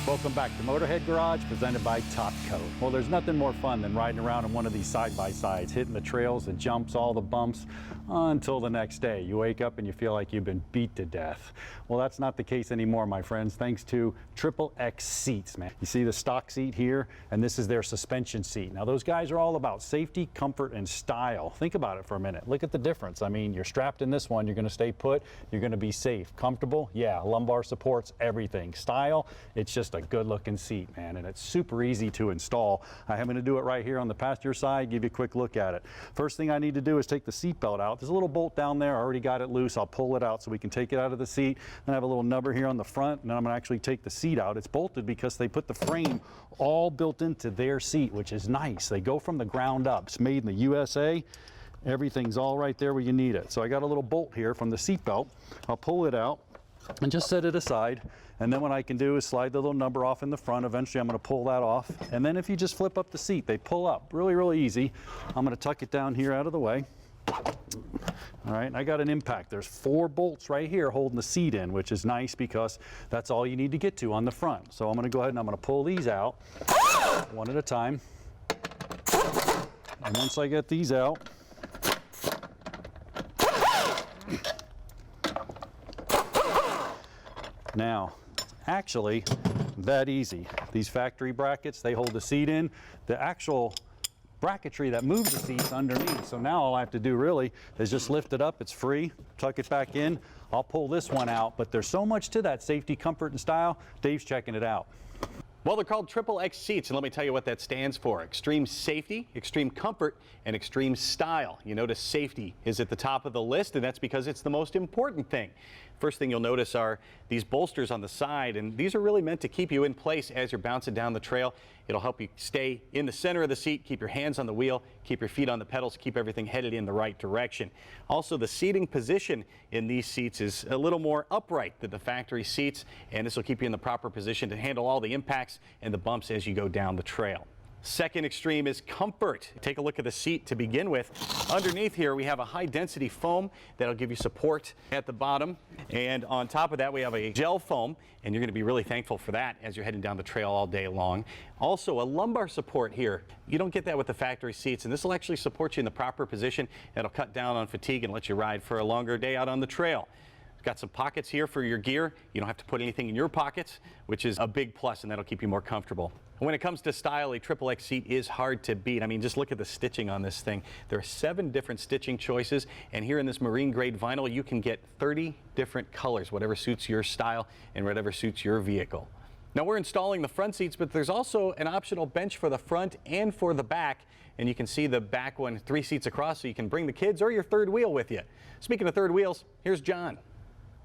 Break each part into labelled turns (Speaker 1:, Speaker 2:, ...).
Speaker 1: Welcome back to Motorhead Garage, presented by Top Coat. Well, there's nothing more fun than riding around in one of these side-by-sides, hitting the trails, the jumps, all the bumps, until the next day. You wake up and you feel like you've been beat to death. Well, that's not the case anymore, my friends, thanks to XXX seats, man. You see the stock seat here, and this is their suspension seat. Now, those guys are all about safety, comfort, and style. Think about it for a minute. Look at the difference. I mean, you're strapped in this one, you're gonna stay put, you're gonna be safe. Comfortable? Yeah, lumbar supports, everything. Style? It's just a good looking seat, man, and it's super easy to install. I'm going to do it right here on the passenger side, give you a quick look at it. First thing I need to do is take the seat belt out. There's a little bolt down there. I already got it loose. I'll pull it out so we can take it out of the seat. Then I have a little nubber here on the front, and then I'm going to actually take the seat out. It's bolted because they put the frame all built into their seat, which is nice. They go from the ground up. It's made in the USA. Everything's all right there where you need it. So I got a little bolt here from the seat belt. I'll pull it out and just set it aside, and then what I can do is slide the little number off in the front. Eventually I'm going to pull that off, and then if you just flip up the seat, they pull up really easy. I'm going to tuck it down here out of the way. All right, and I got an impact. There's 4 bolts right here holding the seat in, which is nice because that's all you need to get to on the front. So I'm going to go ahead and I'm going to pull these out one at a time, and once I get these out, now, actually, that easy. These factory brackets, they hold the seat in. The actual bracketry that moves the seats underneath. So now all I have to do really is just lift it up. It's free. Tuck it back in. I'll pull this one out, but there's so much to that safety, comfort, and style. Dave's checking it out.
Speaker 2: Well, they're called XXX seats, and let me tell you what that stands for. Extreme safety, extreme comfort, and extreme style. You notice safety is at the top of the list, and that's because it's the most important thing. First thing you'll notice are these bolsters on the side, and these are really meant to keep you in place as you're bouncing down the trail. It'll help you stay in the center of the seat, keep your hands on the wheel, keep your feet on the pedals, keep everything headed in the right direction. Also, the seating position in these seats is a little more upright than the factory seats, and this will keep you in the proper position to handle all the impacts and the bumps as you go down the trail. Second extreme is comfort. Take a look at the seat to begin with. Underneath here we have a high density foam that'll give you support at the bottom, and on top of that we have a gel foam, and you're going to be really thankful for that as you're heading down the trail all day long. Also a lumbar support here. You don't get that with the factory seats, and this will actually support you in the proper position. It'll cut down on fatigue and let you ride for a longer day out on the trail. Got some pockets here for your gear. You don't have to put anything in your pockets, which is a big plus, and that'll keep you more comfortable. When it comes to style, a XXX seat is hard to beat. I mean, just look at the stitching on this thing. There are 7 different stitching choices, and here in this marine grade vinyl, you can get 30 different colors, whatever suits your style and whatever suits your vehicle. Now, we're installing the front seats, but there's also an optional bench for the front and for the back, and you can see the back one 3 seats across, so you can bring the kids or your third wheel with you. Speaking of third wheels, here's John.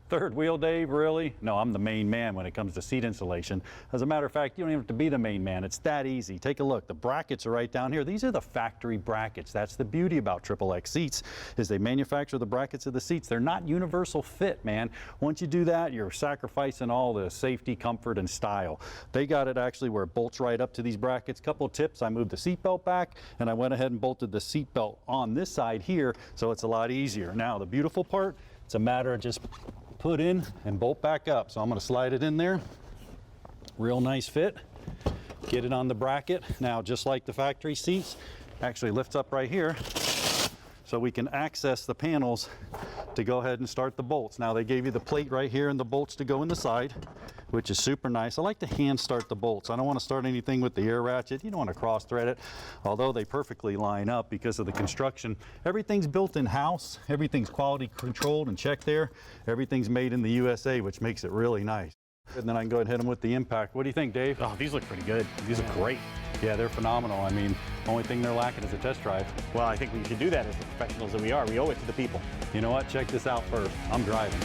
Speaker 1: Third wheel, Dave, really? No, I'm the main man when it comes to seat installation. As a matter of fact, you don't even have to be the main man. It's that easy. Take a look. The brackets are right down here. These are the factory brackets. That's the beauty about XXX seats, is they manufacture the brackets of the seats. They're not universal fit, man. Once you do that, you're sacrificing all the safety, comfort, and style. They got it actually where it bolts right up to these brackets. Couple of tips. I moved the seat belt back, and I went ahead and bolted the seat belt on this side here, so it's a lot easier. Now, the beautiful part, it's a matter of just put in and bolt back up. So I'm going to slide it in there. Real nice fit. Get it on the bracket. Now, just like the factory seats, actually lifts up right here so we can access the panels to go ahead and start the bolts. Now, they gave you the plate right here and the bolts to go in the side, which is super nice. I like to hand start the bolts. I don't want to start anything with the air ratchet. You don't want to cross thread it, although they perfectly line up because of the construction. Everything's built in-house. Everything's quality controlled and checked there. Everything's made in the USA, which makes it really nice. And then I can go ahead and hit them with the impact. What do you think, Dave?
Speaker 2: Oh, these look pretty good. These look great.
Speaker 1: Yeah, they're phenomenal. I mean, only thing they're lacking is a test drive.
Speaker 2: Well, I think we should do that as the professionals that we are. We owe it to the people.
Speaker 1: You know what? Check this out first. I'm driving.